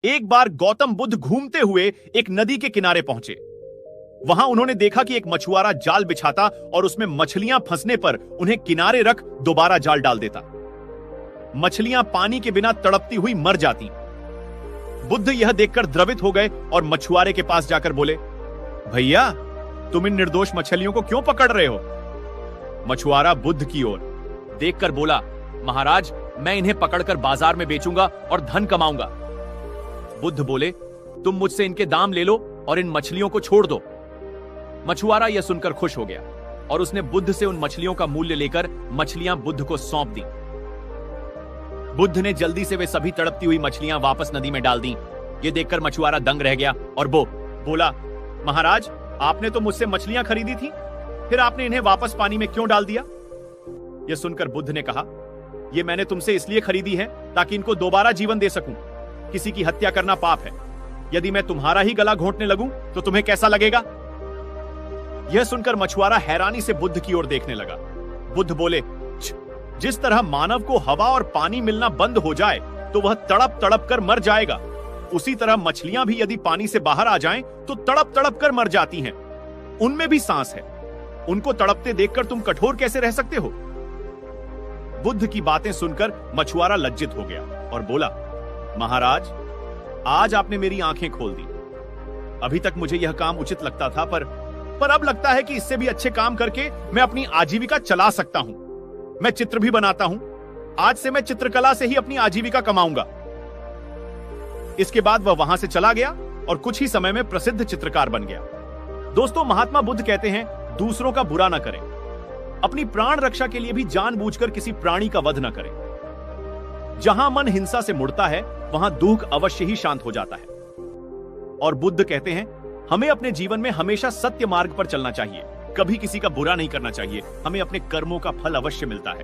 एक बार गौतम बुद्ध घूमते हुए एक नदी के किनारे पहुंचे। वहां उन्होंने देखा कि एक मछुआरा जाल बिछाता और उसमें मछलियां फंसने पर उन्हें किनारे रख दोबारा जाल डाल देता। मछलियां पानी के बिना तड़पती हुई मर जाती। बुद्ध यह देखकर द्रवित हो गए और मछुआरे के पास जाकर बोले, भैया, तुम इन निर्दोष मछलियों को क्यों पकड़ रहे हो? मछुआरा बुद्ध की ओर देखकर बोला, महाराज, मैं इन्हें पकड़कर बाजार में बेचूंगा और धन कमाऊंगा। बुद्ध बोले, तुम मुझसे इनके दाम ले लो और इन मछलियों को छोड़ दो। मछुआरा यह सुनकर खुश हो गया और उसने बुद्ध से उन मछलियों का मूल्य लेकर मछलियां बुद्ध को सौंप दी। बुद्ध ने जल्दी से वे सभी तड़पती हुई मछलियां वापस नदी में डाल दी। यह देखकर मछुआरा दंग रह गया और बोला, महाराज, आपने तो मुझसे मछलियां खरीदी थी, फिर आपने इन्हें वापस पानी में क्यों डाल दिया? यह सुनकर बुद्ध ने कहा, यह मैंने तुमसे इसलिए खरीदी है ताकि इनको दोबारा जीवन दे सकूं। किसी की हत्या करना पाप है। यदि मैं तुम्हारा ही गला घोंटने लगूं तो तुम्हें कैसा लगेगा? यह सुनकर मछुआरा हैरानी से बुद्ध की ओर देखने लगा। बुद्ध बोले, जिस तरह मानव को हवा और पानी मिलना बंद हो जाए तो वह तड़प तड़प कर मर जाएगा, उसी तरह मछलियां भी यदि पानी से बाहर आ जाएं तो तड़प तड़प कर मर जाती हैं। उनमें भी सांस है। उनको तड़पते देखकर तुम कठोर कैसे रह सकते हो? बुद्ध की बातें सुनकर मछुआरा लज्जित हो गया और बोला, महाराज, आज आपने मेरी आंखें खोल दी। अभी तक मुझे यह काम उचित लगता था, पर अब लगता है कि इससे भी अच्छे काम करके मैं अपनी आजीविका चला सकता हूं। मैं चित्र भी बनाता हूं। आज से मैं चित्रकला से ही अपनी आजीविका कमाऊंगा। इसके बाद वह वहां से चला गया और कुछ ही समय में प्रसिद्ध चित्रकार बन गया। दोस्तों, महात्मा बुद्ध कहते हैं, दूसरों का बुरा न करें। अपनी प्राण रक्षा के लिए भी जानबूझकर किसी प्राणी का वध न करें। जहां मन हिंसा से मुड़ता है, वहां दुख अवश्य ही शांत हो जाता है। और बुद्ध कहते हैं, हमें अपने जीवन में हमेशा सत्य मार्ग पर चलना चाहिए। कभी किसी का बुरा नहीं करना चाहिए। हमें अपने कर्मों का फल अवश्य मिलता है।